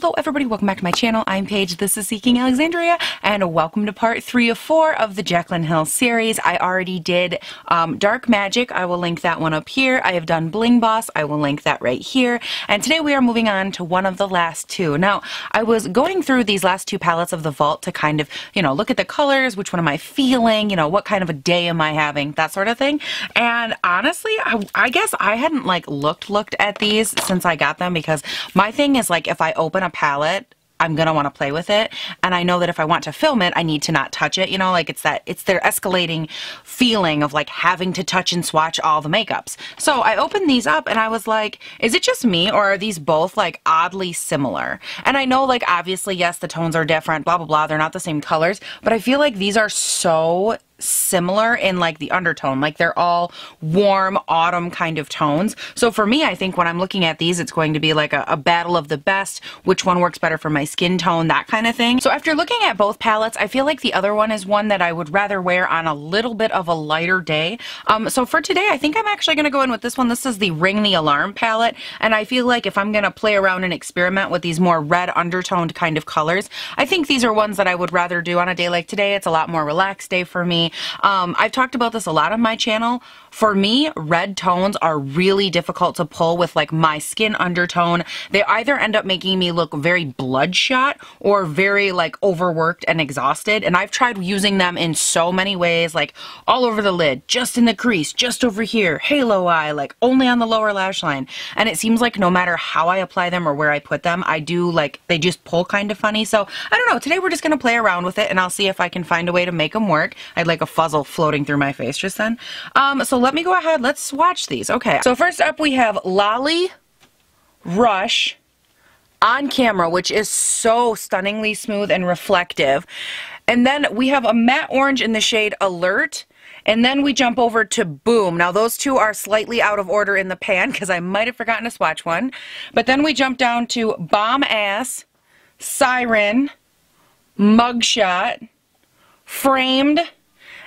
Hello everybody, welcome back to my channel. I'm Paige, this is Seeking Alexandria, and welcome to part 3 of 4 of the Jaclyn Hill series. I already did Dark Magic, I will link that one up here. I have done Bling Boss, I will link that right here. And today we are moving on to one of the last two. Now, I was going through these last two palettes of the vault to kind of, look at the colors, which one am I feeling, what kind of a day am I having, that sort of thing. And honestly, I guess I hadn't looked at these since I got them, because my thing is if I open a palette, I'm gonna want to play with it, and I know that if I want to film it, I need to not touch it, it's their escalating feeling of having to touch and swatch all the makeups. So I opened these up and I was like, is it just me, or are these both oddly similar? And I know obviously yes, the tones are different, blah blah blah, they're not the same colors, but I feel like these are so similar in the undertone, they're all warm autumn kind of tones. So for me, I think when I'm looking at these, it's going to be a battle of the best, which one works better for my skin tone, that kind of thing. So after looking at both palettes, I feel like the other one is one that I would rather wear on a little bit of a lighter day. So for today, I think I'm actually going to go in with this one. This is the Ring the Alarm palette, and I feel like if I'm going to play around and experiment with these more red undertoned kind of colors, I think these are ones that I would rather do on a day like today. It's a lot more relaxed day for me. I've talked about this a lot on my channel. For me, red tones are really difficult to pull with my skin undertone. They either end up making me look very bloodshot or very overworked and exhausted. And I've tried using them in so many ways, all over the lid, just in the crease, just over here, halo eye, only on the lower lash line. And it seems like no matter how I apply them or where I put them, I do they just pull kind of funny. So I don't know, today we're just gonna play around with it and I'll see if I can find a way to make them work. I had a fuzzle floating through my face just then. So let me go ahead, let's swatch these. Okay, so first up we have Lolly Rush On Camera, which is so stunningly smooth and reflective. And then we have a matte orange in the shade Alert. And then we jump over to Boom. Now those two are slightly out of order in the pan because I might have forgotten to swatch one. But then we jump down to Bomb Ass, Siren, Mugshot, Framed,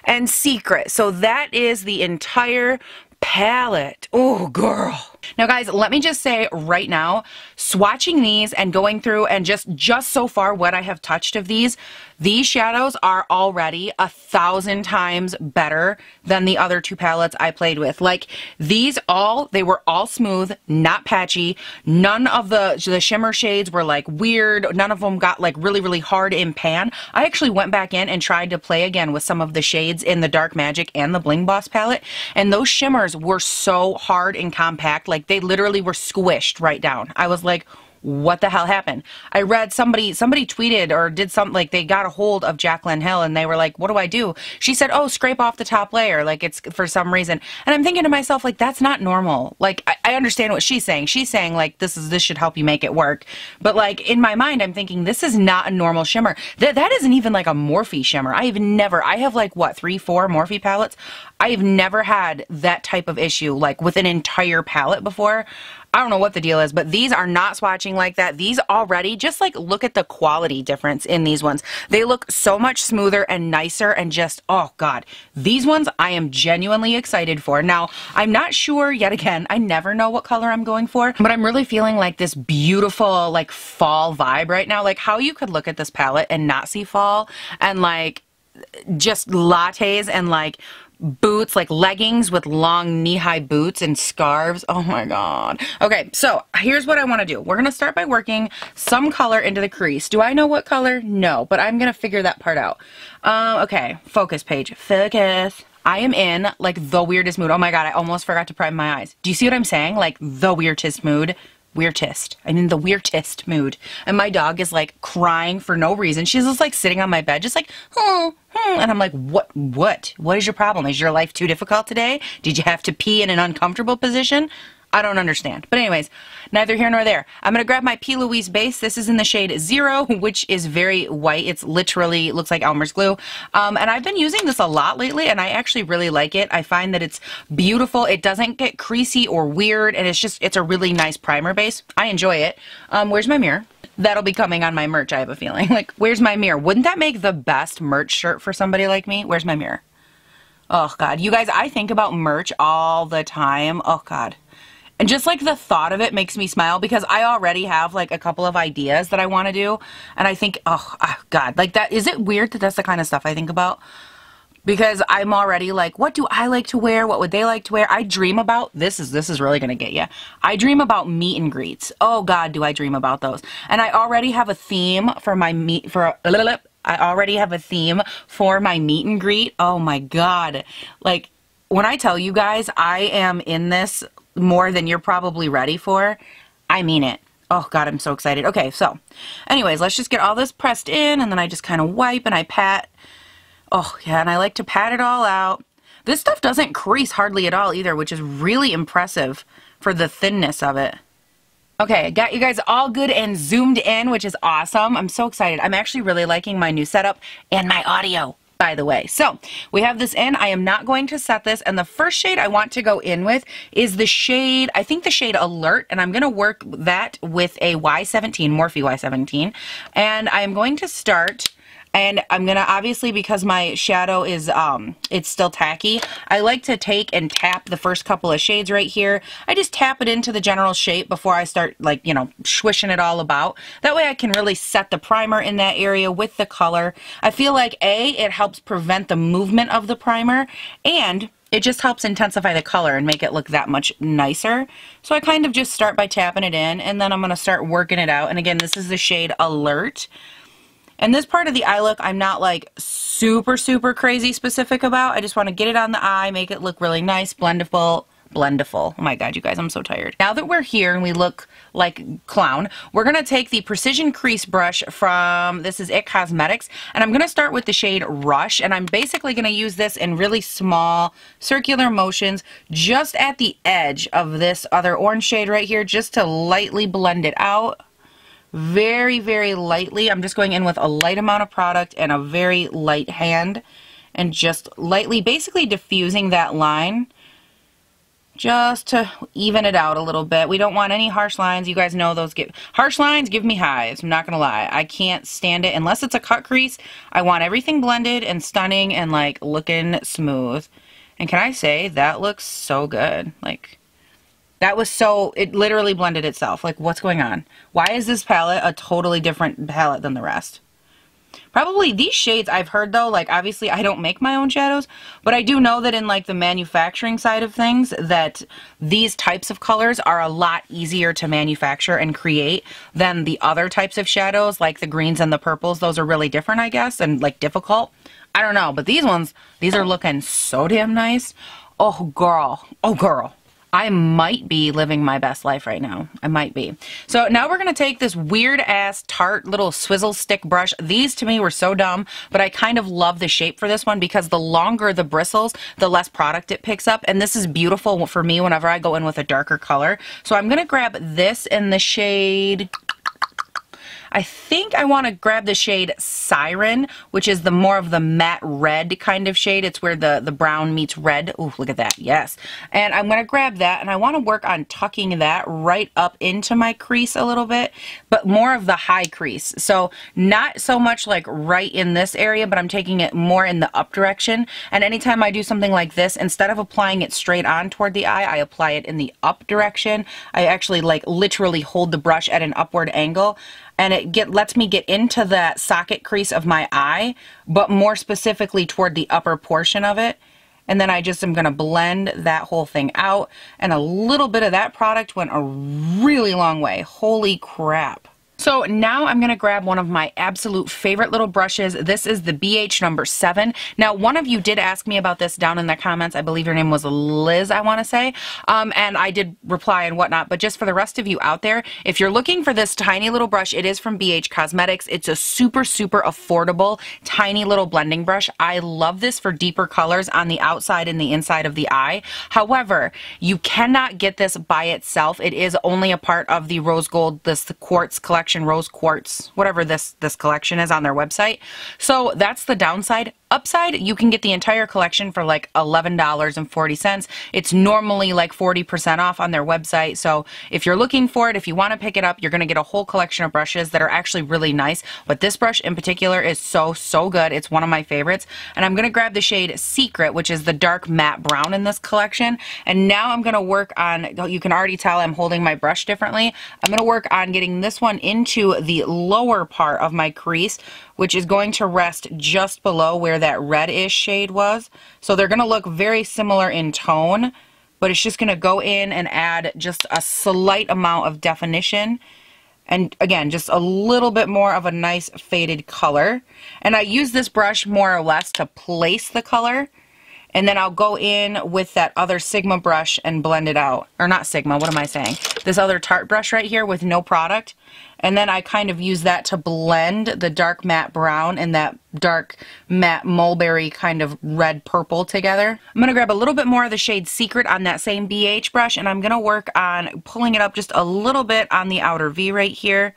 and Secret. So that is the entire palette. Oh, girl. Now guys, let me just say right now, swatching these and going through and just so far what I have touched of these shadows are already 1,000 times better than the other two palettes I played with. These they were all smooth, not patchy. None of the shimmer shades were weird. None of them got really, really hard in pan. I actually went back in and tried to play again with some of the shades in the Dark Magic and the Bling Boss palette, and those shimmers were so hard and compact, they literally were squished right down. I was like, what the hell happened? I read somebody tweeted or did something, they got a hold of Jaclyn Hill and they were like, what do I do? She said, oh, scrape off the top layer, it's for some reason. And I'm thinking to myself, that's not normal. I understand what she's saying. She's saying this should help you make it work. But in my mind, I'm thinking this is not a normal shimmer. That isn't even a Morphe shimmer. I have what, 3, 4 Morphe palettes? I have never had that type of issue with an entire palette before. I don't know what the deal is, but these are not swatching like that. These already, just look at the quality difference in these ones. They look so much smoother and nicer and just, oh God. These ones I am genuinely excited for. Now, I'm not sure, yet again, I never know what color I'm going for, but I'm really feeling this beautiful fall vibe right now. How you could look at this palette and not see fall, and just lattes and boots, leggings with long knee-high boots and scarves. Oh my God. Okay, so here's what I want to do. We're going to start by working some color into the crease. Do I know what color? No, but I'm going to figure that part out. Okay, focus, Paige. Focus. I am in the weirdest mood. Oh my God, I almost forgot to prime my eyes. Do you see what I'm saying? The weirdest mood. Weirdest. I'm in the weirdest mood. And my dog is crying for no reason. She's just sitting on my bed, just and I'm like, what is your problem? Is your life too difficult today? Did you have to pee in an uncomfortable position? I don't understand. But anyways, neither here nor there. I'm going to grab my P. Louise base. This is in the shade 0, which is very white. It's literally, looks like Elmer's glue. And I've been using this a lot lately, and I actually really like it. I find that it's beautiful. It doesn't get creasy or weird, and it's a really nice primer base. I enjoy it. Where's my mirror? That'll be coming on my merch, I have a feeling. Where's my mirror? Wouldn't that make the best merch shirt for somebody like me? Where's my mirror? Oh, God. You guys, I think about merch all the time. Oh, God. And just like the thought of it makes me smile because I already have like a couple of ideas that I want to do. And I think, oh God, like that, is it weird that that's the kind of stuff I think about? Because I'm already like, what do I like to wear? What would they like to wear? I dream about, this is really going to get you. I dream about meet and greets. Oh God, do I dream about those. And I already have a theme for my I already have a theme for my meet and greet. Oh my God. Like when I tell you guys, I am in this more than you're probably ready for. I mean it. Oh God, I'm so excited. Okay, so anyways, let's just get all this pressed in and then I just kind of wipe and I pat. Oh yeah, and I like to pat it all out. This stuff doesn't crease hardly at all either, which is really impressive for the thinness of it. Okay, I got you guys all good and zoomed in, which is awesome. I'm so excited. I'm actually really liking my new setup and my audio, by the way. So we have this in. I am not going to set this, and the first shade I want to go in with is the shade, I think the shade Alert, and I'm going to work that with a Y17, Morphe Y17, and I'm going to start. And I'm going to, obviously, because my shadow is, it's still tacky, I like to take and tap the first couple of shades right here. I just tap it into the general shape before I start, like, you know, swishing it all about. That way I can really set the primer in that area with the color. I feel like, A, it helps prevent the movement of the primer, and it just helps intensify the color and make it look that much nicer. So I kind of just start by tapping it in, and then I'm going to start working it out. And again, this is the shade Alert. And this part of the eye look, I'm not like super crazy specific about. I just want to get it on the eye, make it look really nice, blendable. Oh my God, you guys, I'm so tired. Now that we're here and we look like clown, we're going to take the Precision Crease brush from, this is It Cosmetics, and I'm going to start with the shade Rush, and I'm basically going to use this in really small circular motions just at the edge of this other orange shade right here, just to lightly blend it out. Very lightly. I'm just going in with a light amount of product and a very light hand and just lightly basically diffusing that line just to even it out a little bit. We don't want any harsh lines. You guys know those harsh lines give me hives. I'm not gonna lie. I can't stand it unless it's a cut crease. I want everything blended and stunning and like looking smooth. And can I say that looks so good? Like, that was so, it literally blended itself. Like, what's going on? Why is this palette a totally different palette than the rest? Probably these shades I've heard though, like obviously I don't make my own shadows, but I do know that in like the manufacturing side of things that these types of colors are a lot easier to manufacture and create than the other types of shadows, like the greens and the purples. Those are really different, I guess, and like difficult. I don't know, but these ones, these are looking so damn nice. Oh girl, oh girl. I might be living my best life right now. I might be. So now we're going to take this weird ass Tarte little swizzle stick brush. These to me were so dumb, but I kind of love the shape for this one because the longer the bristles, the less product it picks up. And this is beautiful for me whenever I go in with a darker color. So I'm going to grab this in the shade, I think I want to grab the shade Siren, which is the more of the matte red kind of shade. It's where the brown meets red. Ooh, look at that. Yes. And I'm going to grab that, and I want to work on tucking that right up into my crease a little bit, but more of the high crease. So not so much like right in this area, but I'm taking it more in the up direction. And anytime I do something like this, instead of applying it straight on toward the eye, I apply it in the up direction. I actually like literally hold the brush at an upward angle, and it lets me get into the socket crease of my eye, but more specifically toward the upper portion of it. And then I just am going to blend that whole thing out, and a little bit of that product went a really long way. Holy crap. So now I'm going to grab one of my absolute favorite little brushes. This is the BH number 7. Now, one of you did ask me about this down in the comments. I believe your name was Liz, I want to say. And I did reply and whatnot. But just for the rest of you out there, if you're looking for this tiny little brush, it is from BH Cosmetics. It's a super affordable, tiny little blending brush. I love this for deeper colors on the outside and the inside of the eye. However, you cannot get this by itself. It is only a part of the Rose Gold, the Quartz collection, Rose Quartz, whatever this collection is on their website. So that's the downside. upside, you can get the entire collection for like $11.40. It's normally like 40% off on their website. So if you're looking for it, if you want to pick it up, you're going to get a whole collection of brushes that are actually really nice. But this brush in particular is so good. It's one of my favorites. And I'm going to grab the shade Secret, which is the dark matte brown in this collection. And now I'm going to work on, you can already tell I'm holding my brush differently. I'm going to work on getting this one into the lower part of my crease, which is going to rest just below where that reddish shade was. So they're going to look very similar in tone, but it's just going to go in and add just a slight amount of definition. And again, just a little bit more of a nice faded color. And I use this brush more or less to place the color. And then I'll go in with that other Sigma brush and blend it out. Or not Sigma, what am I saying? This other Tarte brush right here with no product. And then I kind of use that to blend the dark matte brown and that dark matte mulberry kind of red purple together. I'm going to grab a little bit more of the shade Secret on that same BH brush, and I'm going to work on pulling it up just a little bit on the outer V right here,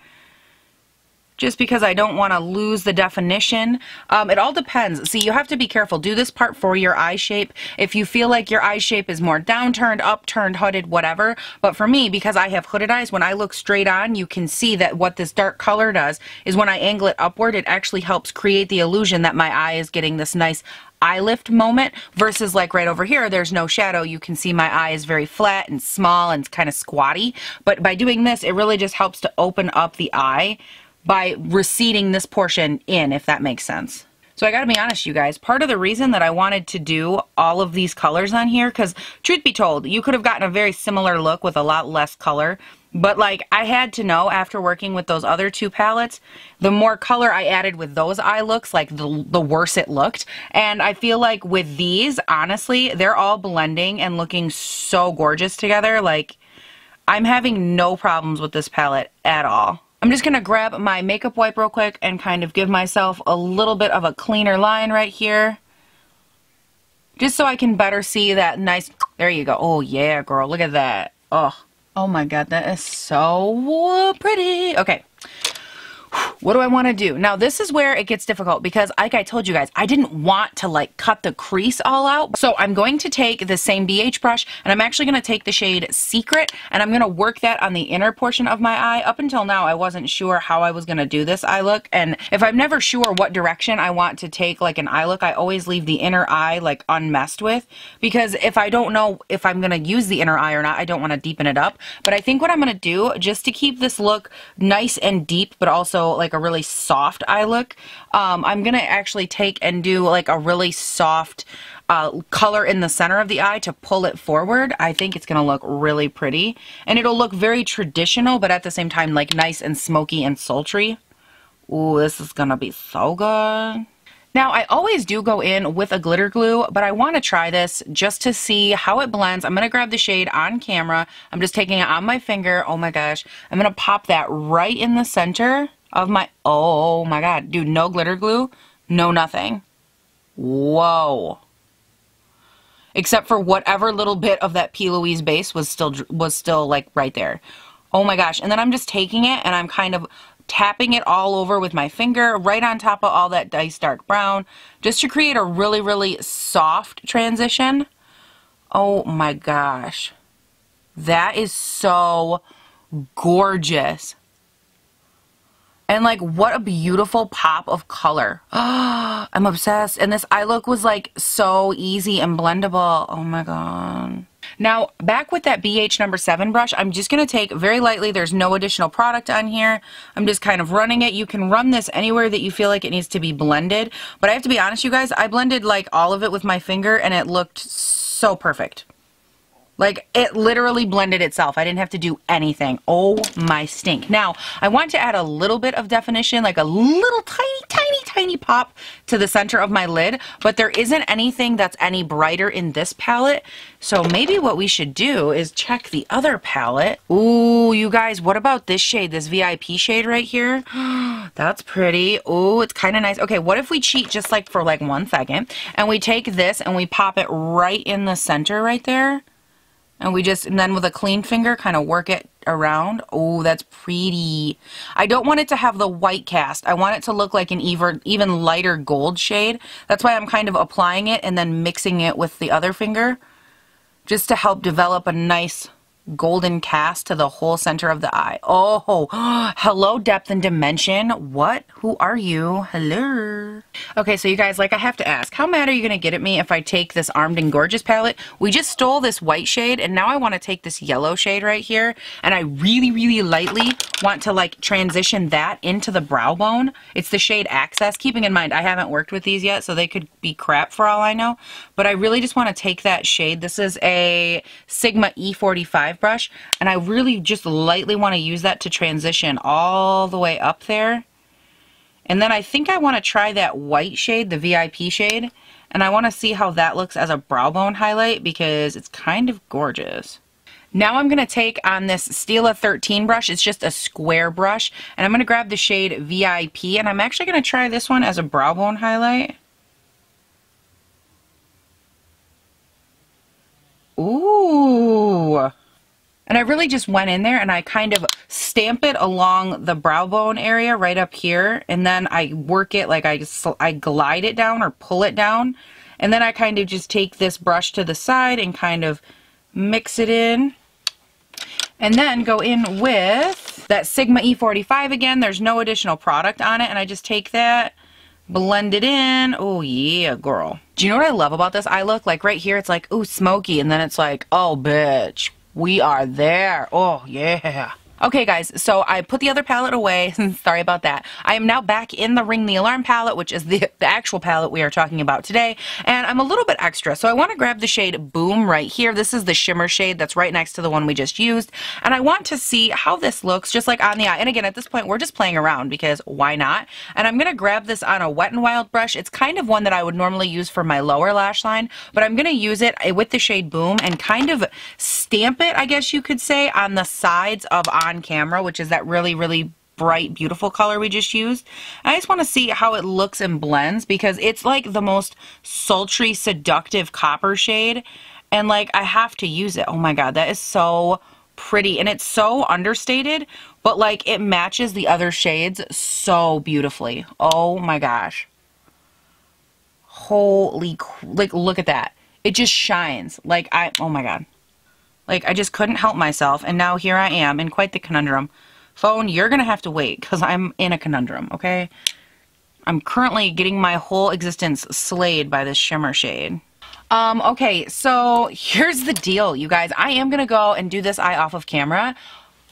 just because I don't want to lose the definition. It all depends. See, you have to be careful. Do this part for your eye shape. If you feel like your eye shape is more downturned, upturned, hooded, whatever. But for me, because I have hooded eyes, when I look straight on, you can see that what this dark color does is when I angle it upward, it actually helps create the illusion that my eye is getting this nice eye lift moment, versus like right over here, there's no shadow. You can see my eye is very flat and small and kind of squatty. But by doing this, it really just helps to open up the eye by receding this portion in, if that makes sense. So I gotta be honest, you guys, part of the reason that I wanted to do all of these colors on here, because truth be told, you could have gotten a very similar look with a lot less color, but like I had to know after working with those other two palettes, the more color I added with those eye looks, like the worse it looked. And I feel like with these, honestly, they're all blending and looking so gorgeous together. Like, I'm having no problems with this palette at all. I'm just going to grab my makeup wipe real quick and kind of give myself a little bit of a cleaner line right here, just so I can better see that nice, there you go. Oh yeah, girl, look at that. Oh my god, that is so pretty. Okay. What do I want to do? Now, this is where it gets difficult because, like I told you guys, I didn't want to like cut the crease all out. So I'm going to take the same BH brush and I'm actually going to take the shade Secret and I'm going to work that on the inner portion of my eye. Up until now, I wasn't sure how I was going to do this eye look. And if I'm never sure what direction I want to take like an eye look, I always leave the inner eye like unmessed with, because if I don't know if I'm going to use the inner eye or not, I don't want to deepen it up. But I think what I'm going to do, just to keep this look nice and deep, but also like a really soft eye look, I'm gonna actually take and do like a really soft color in the center of the eye to pull it forward. I think it's gonna look really pretty and it'll look very traditional, but at the same time like nice and smoky and sultry. Ooh, this is gonna be so good. Now, I always do go in with a glitter glue, but I want to try this just to see how it blends. I'm going to grab the shade on camera. I'm just taking it on my finger. Oh my gosh. I'm going to pop that right in the center of my, oh my god. Dude, no glitter glue, no nothing. Whoa. Except for whatever little bit of that P. Louise base was still like right there. Oh my gosh. And then I'm just taking it and I'm kind of tapping it all over with my finger right on top of all that nice dark brown, just to create a really, really soft transition. Oh my gosh. That is so gorgeous. And like, what a beautiful pop of color. I'm obsessed. And this eye look was like so easy and blendable. Oh my god. Now, back with that BH number 7 brush, I'm just going to take very lightly. There's no additional product on here. I'm just kind of running it. You can run this anywhere that you feel like it needs to be blended. But I have to be honest, you guys, I blended like all of it with my finger and it looked so perfect. Like, it literally blended itself. I didn't have to do anything. Oh my stink. Now, I want to add a little bit of definition, like a little tiny pop to the center of my lid, but there isn't anything that's any brighter in this palette. So maybe what we should do is check the other palette. Ooh, you guys, what about this shade, this VIP shade right here? That's pretty. Ooh, it's kind of nice. Okay, what if we cheat just like for like 1 second, and we take this and we pop it right in the center right there? And and then with a clean finger, kind of work it around. Oh, that's pretty. I don't want it to have the white cast. I want it to look like an even lighter gold shade. That's why I'm kind of applying it and then mixing it with the other finger, just to help develop a nice golden cast to the whole center of the eye. Oh, hello depth and dimension. What? Who are you? Hello. Okay, so you guys, like, I have to ask, how mad are you gonna get at me if I take this Armed and Gorgeous palette? We just stole this white shade, and now I want to take this yellow shade right here, and I really, really lightly want to like transition that into the brow bone. It's the shade Access. Keeping in mind, I haven't worked with these yet, so they could be crap for all I know, but I really just want to take that shade. This is a Sigma E45 brush, and I really just lightly want to use that to transition all the way up there. And then I think I want to try that white shade, the VIP shade, and I want to see how that looks as a brow bone highlight because it's kind of gorgeous. Now I'm going to take on this Stila 13 brush. It's just a square brush, and I'm going to grab the shade VIP, and I'm actually going to try this one as a brow bone highlight. Ooh! And I really just went in there and I kind of stamp it along the brow bone area right up here, and then I work it like I glide it down or pull it down, and then I kind of just take this brush to the side and kind of mix it in, and then go in with that Sigma E45 again. There's no additional product on it, and I just take that, blend it in. Oh yeah, girl. Do you know what I love about this eye look? Like right here, it's like, ooh, smoky, and then it's like, oh, bitch, we are there. Oh, yeah. Okay, guys, so I put the other palette away. Sorry about that. I am now back in the Ring the Alarm palette, which is the actual palette we are talking about today, and I'm a little bit extra, so I want to grab the shade Boom right here. This is the shimmer shade that's right next to the one we just used, and I want to see how this looks just like on the eye. And again, at this point, we're just playing around because why not? And I'm going to grab this on a Wet n Wild brush. It's kind of one that I would normally use for my lower lash line, but I'm going to use it with the shade Boom and kind of stamp it, I guess you could say, on the sides of On Camera, which is that really, really bright, beautiful color we just used. And I just want to see how it looks and blends because it's like the most sultry, seductive copper shade, and like I have to use it. Oh my god, that is so pretty, and it's so understated, but like it matches the other shades so beautifully. Oh my gosh. Holy, like look at that. It just shines. Like oh my god. Like, I just couldn't help myself, and now here I am in quite the conundrum. Phone, you're gonna have to wait, because I'm in a conundrum, okay? I'm currently getting my whole existence slayed by this shimmer shade. Okay, so here's the deal, you guys. I am gonna go and do this eye off of camera,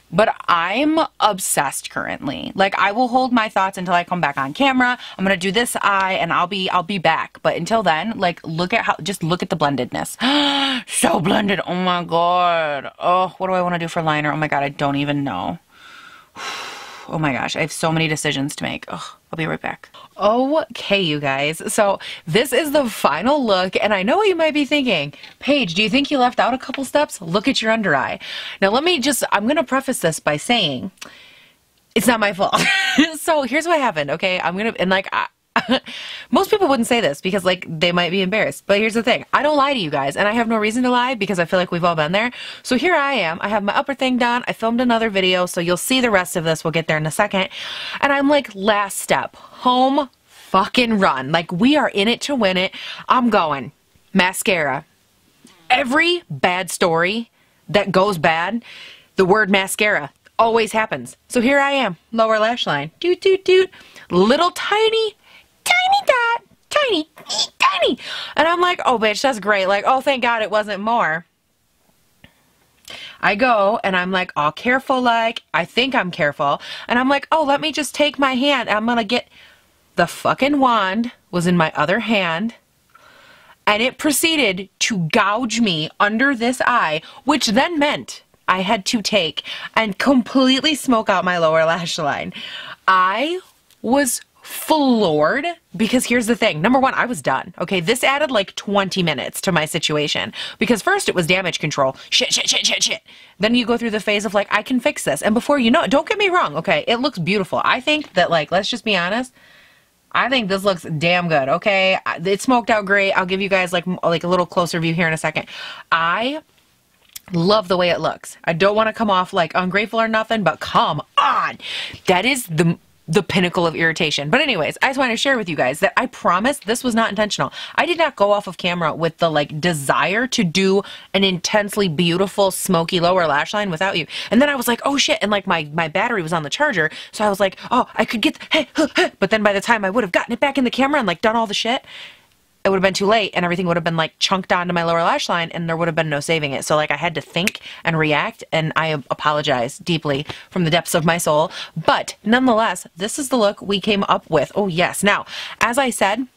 but I'm obsessed currently. Like, I will hold my thoughts until I come back on camera. I'm gonna do this eye and I'll be back. But until then, like, just look at the blendedness. So blended. Oh my god. Oh, what do I want to do for liner? Oh my god, I don't even know. Oh my gosh, I have so many decisions to make. Oh, I'll be right back. Okay, you guys. So this is the final look, and I know what you might be thinking. Paige, do you think you left out a couple steps? Look at your under eye. Now I'm going to preface this by saying it's not my fault. So here's what happened, okay? Most people wouldn't say this because like they might be embarrassed, but here's the thing. I don't lie to you guys, and I have no reason to lie because I feel like we've all been there. So here I am. I have my upper thing done. I filmed another video, so you'll see the rest of this. We'll get there in a second. And I'm like, last step. Home fucking run. Like, we are in it to win it. I'm going. Mascara. Every bad story that goes bad, the word mascara always happens. So here I am. Lower lash line. Doot, doot, doot. Little tiny dot, tiny, and I'm like, oh bitch, that's great, like, oh thank god it wasn't more. I go and I'm like all careful, like I think I'm careful, and I'm like, oh, let me just take my hand, I'm gonna get the fucking wand was in my other hand, and it proceeded to gouge me under this eye, which then meant I had to take and completely smoke out my lower lash line. I was floored because here's the thing. Number one, I was done. Okay, this added like 20 minutes to my situation because first it was damage control. Shit. Then you go through the phase of like, I can fix this. And before you know it, don't get me wrong, okay, it looks beautiful. I think that, like, let's just be honest, I think this looks damn good, okay? It smoked out great. I'll give you guys like a little closer view here in a second. I Love the way it looks. I don't want to come off like ungrateful or nothing, but come on. That is the pinnacle of irritation. But anyways, I just want to share with you guys that I promise this was not intentional. I did not go off of camera with the like desire to do an intensely beautiful smoky lower lash line without you. And then I was like, oh shit, and like my battery was on the charger, so I was like, oh, I could get but then by the time I would have gotten it back in the camera and like done all the shit, it would have been too late and everything would have been like chunked onto my lower lash line and there would have been no saving it. So like I had to think and react, and I apologize deeply from the depths of my soul. But nonetheless, this is the look we came up with. Oh yes. Now, as I said,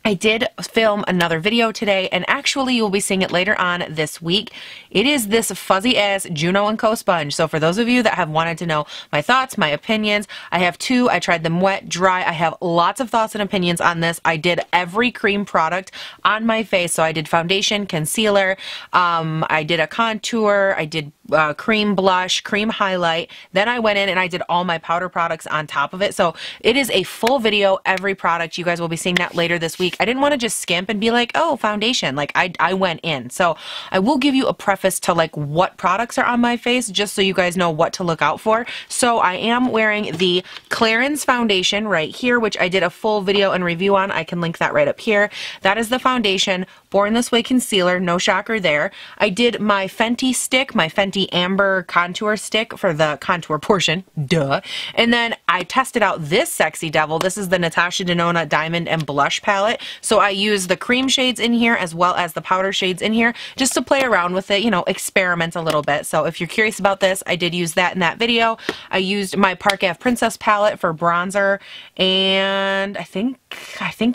I did film another video today, and actually you'll be seeing it later on this week. It is this fuzzy ass Juno & Co sponge. So for those of you that have wanted to know my thoughts, my opinions, I have two. I tried them wet, dry. I have lots of thoughts and opinions on this. I did every cream product on my face. So I did foundation, concealer, I did a contour, I did cream blush, cream highlight. Then I went in and I did all my powder products on top of it. So it is a full video, every product. You guys will be seeing that later this week. I didn't want to just skimp and be like, oh, foundation. Like I went in. So I will give you a preface to like what products are on my face, just so you guys know what to look out for. So I am wearing the Clarins foundation right here, which I did a full video and review on. I can link that right up here. That is the foundation. Born This Way concealer, no shocker there. I did my Fenty stick, my Fenty Amber contour stick for the contour portion, duh. And then I tested out this sexy devil. This is the Natasha Denona Diamond and Blush palette. So I use the cream shades in here as well as the powder shades in here just to play around with it, you know, experiment a little bit. So if you're curious about this, I did use that in that video. I used my Park Ave Princess palette for bronzer, and I think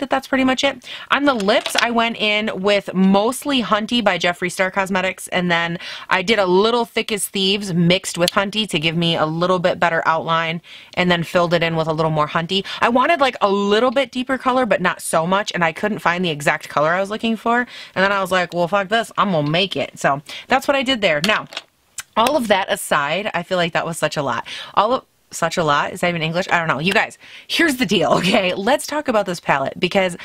that's pretty much it. On the lips, I went in with mostly Hunty by Jeffree Star Cosmetics, and then I did a little Thick as Thieves mixed with Hunty to give me a little bit better outline, and then filled it in with a little more Hunty. I wanted like a little bit deeper color, but not so much, and I couldn't find the exact color I was looking for, and then I was like, well, fuck this, I'm gonna make it. So that's what I did there. Now, all of that aside, I feel like that was such a lot. Such a lot? Is that even English? I don't know. You guys, here's the deal, okay? Let's talk about this palette, because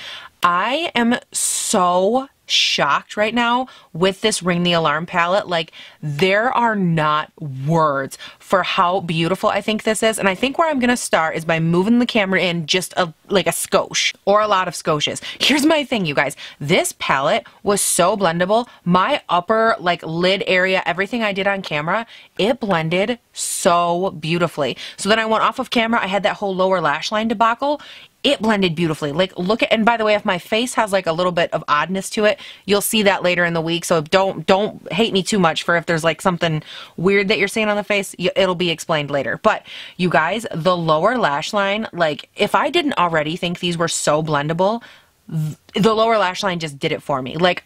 I am so shocked right now with this Ring the Alarm palette. Like, there are not words for how beautiful I think this is. And I think where I'm gonna start is by moving the camera in just like a skosh or a lot of skoshes. Here's my thing, you guys. This palette was so blendable. My upper like lid area, everything I did on camera, it blended so beautifully. So then I went off of camera. I had that whole lower lash line debacle. It blended beautifully. Like, look at, and by the way, if my face has like a little bit of oddness to it, you'll see that later in the week. So don't hate me too much for if there's like something weird that you're seeing on the face, it'll be explained later. But you guys, the lower lash line, like if I didn't already think these were so blendable, the lower lash line just did it for me. Like,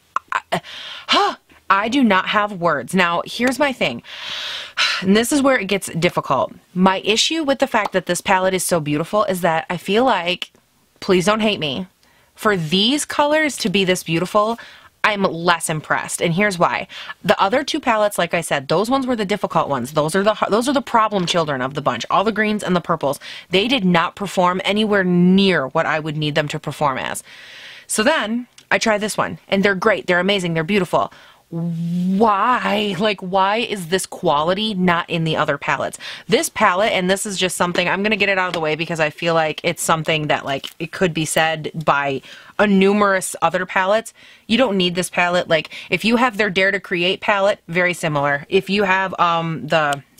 I do not have words. Now, here's my thing. And this is where it gets difficult. My issue with the fact that this palette is so beautiful is that I feel like, please don't hate me, for these colors to be this beautiful, I'm less impressed. And here's why. The other two palettes, like I said, those ones were the difficult ones. Those are the problem children of the bunch. All the greens and the purples. They did not perform anywhere near what I would need them to perform as. So then I tried this one, and they're great. They're amazing. They're beautiful. Why? Like, why is this quality not in the other palettes? This palette, and this is just something, I'm going to get it out of the way because I feel like it's something that, like, it could be said by a numerous other palettes. You don't need this palette. Like, if you have their Dare to Create palette, very similar. If you have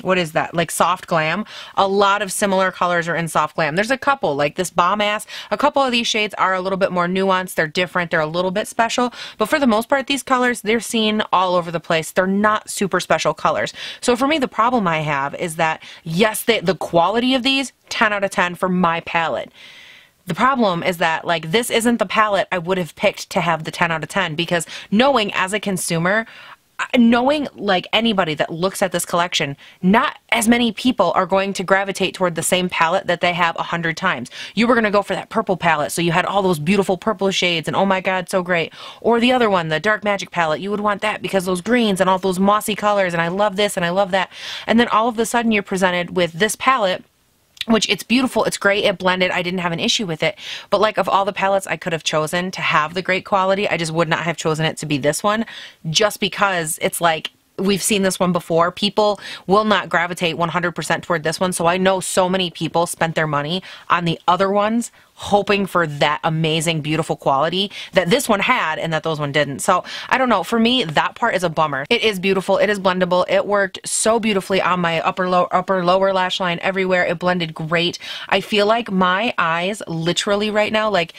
what is that? Like Soft Glam, a lot of similar colors are in Soft Glam. There's a couple, like this Bomb Ass. A couple of these shades are a little bit more nuanced. They're different. They're a little bit special. But for the most part, these colors, they're seen all over the place. They're not super special colors. So for me, the problem I have is that, yes, the quality of these, 10 out of 10 for my palette. The problem is that, like, this isn't the palette I would have picked to have the 10 out of 10, because knowing as a consumer, knowing like anybody that looks at this collection, not as many people are going to gravitate toward the same palette that they have 100 times. You were going to go for that purple palette, so you had all those beautiful purple shades and oh my god, so great. Or the other one, the Dark Magic palette, you would want that because those greens and all those mossy colors, and I love this and I love that. And then all of a sudden you're presented with this palette, which it's beautiful, it's great, it blended, I didn't have an issue with it. But like, of all the palettes I could have chosen to have the great quality, I just would not have chosen it to be this one, just because it's like, we've seen this one before. People will not gravitate 100% toward this one. So I know so many people spent their money on the other ones hoping for that amazing, beautiful quality that this one had and that those one didn't. So I don't know. For me, that part is a bummer. It is beautiful. It is blendable. It worked so beautifully on my upper, lower lash line everywhere. It blended great. I feel like my eyes literally right now, like,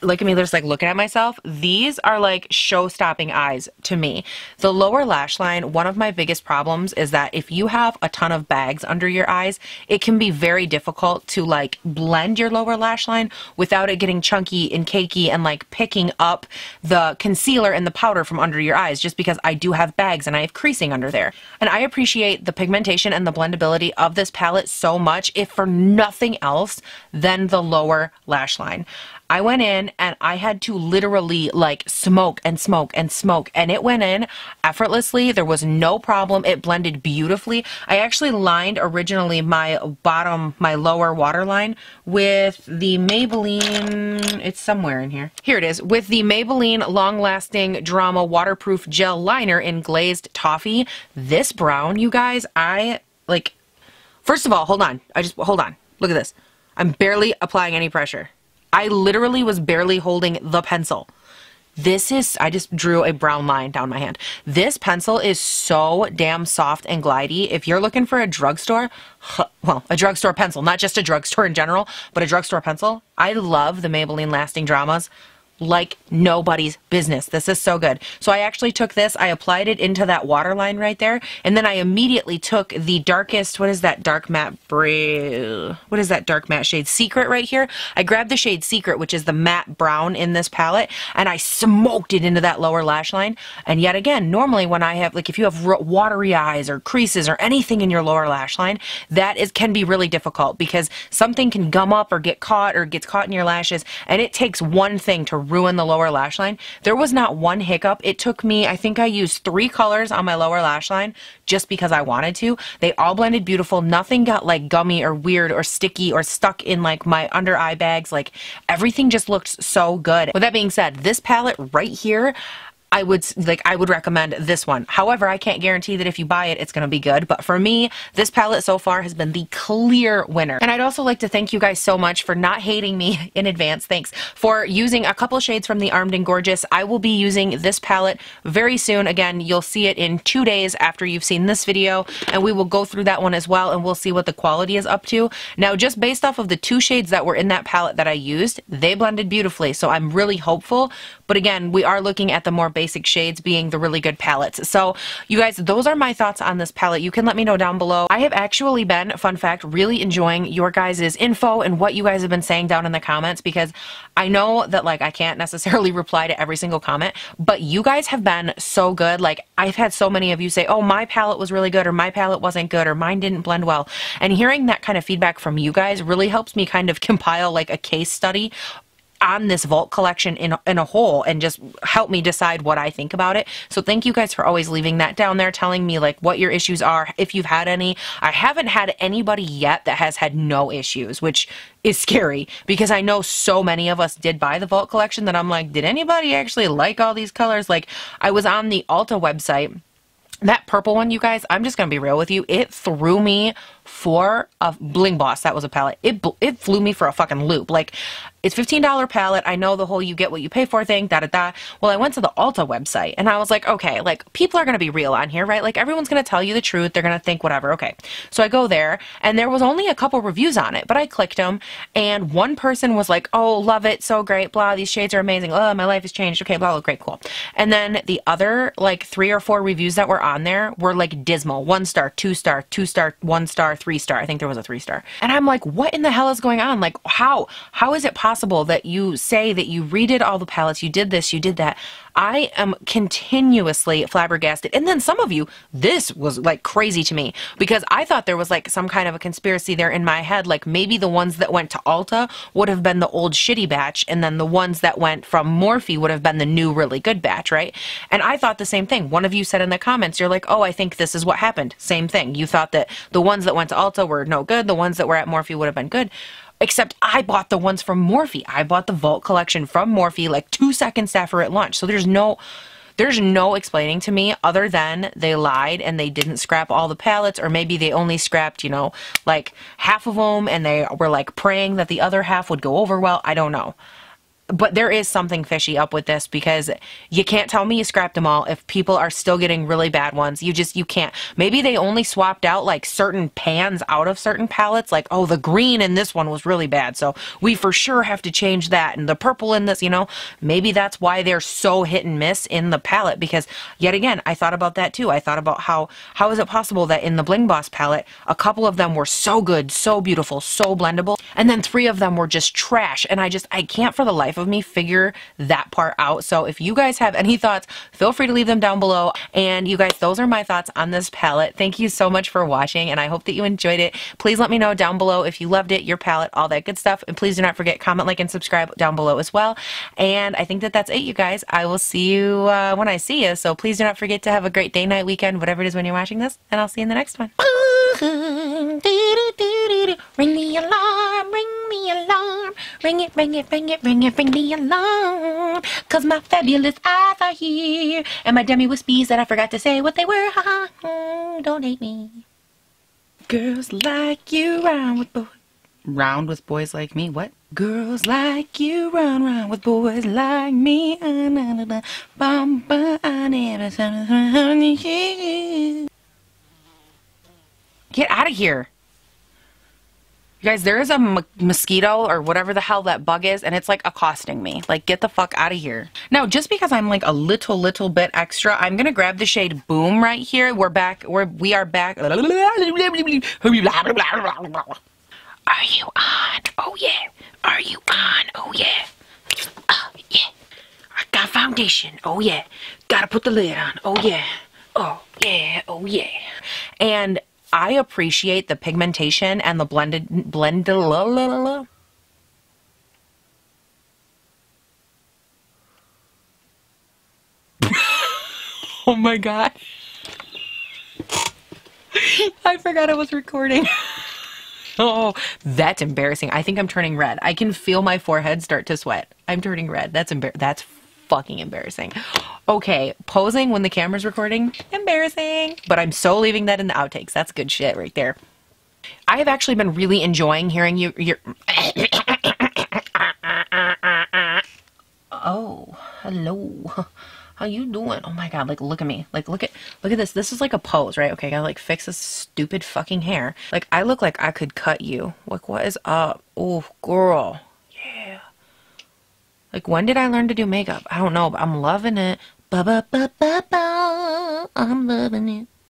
look at me, just like looking at myself. These are like show-stopping eyes to me. The lower lash line, one of my biggest problems is that if you have a ton of bags under your eyes, it can be very difficult to like blend your lower lash line without it getting chunky and cakey and like picking up the concealer and the powder from under your eyes, just because I do have bags and I have creasing under there. And I appreciate the pigmentation and the blendability of this palette so much, if for nothing else than the lower lash line. I went in and I had to literally like smoke and smoke and smoke, and it went in effortlessly. There was no problem. It blended beautifully. I actually lined originally my lower waterline with the Maybelline, it's somewhere in here. Here it is, with the Maybelline Long Lasting Drama Waterproof Gel Liner in Glazed Toffee. This brown, you guys, I like, first of all, hold on. Hold on. Look at this. I'm barely applying any pressure. I literally was barely holding the pencil. I just drew a brown line down my hand. This pencil is so damn soft and glidey. If you're looking for a drugstore, well, a drugstore pencil, not just a drugstore in general, but a drugstore pencil, I love the Maybelline Lasting Dramas like nobody's business. This is so good. So I actually took this, I applied it into that waterline right there, and then I immediately took the darkest, what is that dark matte shade? Secret right here. I grabbed the shade Secret, which is the matte brown in this palette, and I smoked it into that lower lash line. And yet again, normally when I have, like, if you have watery eyes or creases or anything in your lower lash line, can be really difficult because something can gum up or get caught or gets caught in your lashes, and it takes one thing to ruin the lower lash line. There was not one hiccup. It took me, I think I used 3 colors on my lower lash line just because I wanted to. They all blended beautiful. Nothing got like gummy or weird or sticky or stuck in like my under eye bags. Like everything just looked so good. With that being said, this palette right here, I would recommend this one. However, I can't guarantee that if you buy it, it's going to be good. But for me, this palette so far has been the clear winner. And I'd also like to thank you guys so much for not hating me in advance. Thanks for using a couple shades from the Armed and Gorgeous. I will be using this palette very soon. Again, you'll see it in 2 days after you've seen this video, and we will go through that one as well, and we'll see what the quality is up to. Now, just based off of the 2 shades that were in that palette that I used, they blended beautifully. So I'm really hopeful. But again, we are looking at the more basic shades being the really good palettes. So you guys, those are my thoughts on this palette. You can let me know down below. I have actually been, fun fact, really enjoying your guys' info and what you guys have been saying down in the comments, because I know that like I can't necessarily reply to every single comment, but you guys have been so good. Like I've had so many of you say, oh, my palette was really good, or my palette wasn't good, or mine didn't blend well. And hearing that kind of feedback from you guys really helps me kind of compile like a case study on this Vault collection in a whole, and just help me decide what I think about it. So thank you guys for always leaving that down there, telling me like what your issues are, if you've had any. I haven't had anybody yet that has had no issues, which is scary because I know so many of us did buy the Vault collection that I'm like, did anybody actually like all these colors? Like I was on the Ulta website. That purple one, you guys, I'm just going to be real with you. It threw me for a Bling Boss. That was a palette. It flew me for a fucking loop. Like, it's $15 palette. I know the whole you get what you pay for thing, da-da-da. Well, I went to the Ulta website and I was like, okay, like people are going to be real on here, right? Like everyone's going to tell you the truth. They're going to think whatever. Okay. So I go there and there was only a couple reviews on it, but I clicked them and one person was like, oh, love it. So great. Blah. These shades are amazing. Oh, my life has changed. Okay. Blah. Great. Cool. And then the other like 3 or 4 reviews that were on there were like dismal. 1 star, 2 star, 2 star, 1 star, 3 star. I think there was a 3 star. And I'm like, what in the hell is going on? Like, how is it possible that you say that you redid all the palettes, you did this, you did that? I am continuously flabbergasted. And then some of you, this was like crazy to me because I thought there was like some kind of a conspiracy there in my head. Like maybe the ones that went to Ulta would have been the old shitty batch, and then the ones that went from Morphe would have been the new really good batch, right? And I thought the same thing. One of you said in the comments, you're like, oh, I think this is what happened. Same thing. You thought that the ones that went to Ulta were no good. The ones that were at Morphe would have been good. Except I bought the ones from Morphe. I bought the Vault collection from Morphe like 2 seconds after it launched. So there's no There's no explaining to me other than they lied and they didn't scrap all the palettes, or maybe they only scrapped, you know, like half of them and they were like praying that the other half would go over well. I don't know. But there is something fishy up with this, because you can't tell me you scrapped them all if people are still getting really bad ones. You can't. Maybe they only swapped out like certain pans out of certain palettes. Like, oh, the green in this one was really bad, so we for sure have to change that. And the purple in this, you know, maybe that's why they're so hit and miss in the palette. Because yet again, I thought about that too. I thought about how is it possible that in the Bling Boss palette, a couple of them were so good, so beautiful, so blendable, and then 3 of them were just trash. And I can't for the life of me figure that part out. So if you guys have any thoughts, feel free to leave them down below. And you guys, those are my thoughts on this palette. Thank you so much for watching, and I hope that you enjoyed it. Please let me know down below if you loved it, your palette, all that good stuff. And please do not forget, comment, like, and subscribe down below as well. And I think that that's it, you guys. I will see you when I see you. So please do not forget to have a great day, night, weekend, whatever it is when you're watching this. And I'll see you in the next one. Ring the alarm, ring the alarm, ring it, ring it, ring it, ring it, ring the alarm, 'cause my fabulous eyes are here, and my dummy wispies that I forgot to say what they were, haha, don't hate me. Girls like you round with boys like me, what? Girls like you round with boys like me, Get out of here. You guys, there is a mosquito or whatever the hell that bug is, and it's like accosting me. Like, get the fuck out of here. Now, just because I'm like a little bit extra, I'm gonna grab the shade Boom right here. We are back. Are you on? Oh yeah. Are you on? Oh yeah. Oh yeah. I got foundation. Oh yeah. Gotta put the lid on. Oh yeah. Oh yeah. Oh yeah. And I appreciate the pigmentation and the blended. Oh my god. I forgot I was recording. Oh, that's embarrassing. I think I'm turning red. I can feel my forehead start to sweat. I'm turning red. That's fucking embarrassing. Okay, posing when the camera's recording, embarrassing. But I'm so leaving that in the outtakes. That's good shit right there. I have actually been really enjoying hearing your Oh, hello. How you doing? Oh my god, like look at me. Like look at this. This is like a pose, right? Okay, I gotta like fix this stupid fucking hair. Like I look like I could cut you. Like what is up? Oh girl. Yeah. Like when did I learn to do makeup? I don't know, but I'm loving it. Ba ba ba ba ba. I'm loving it.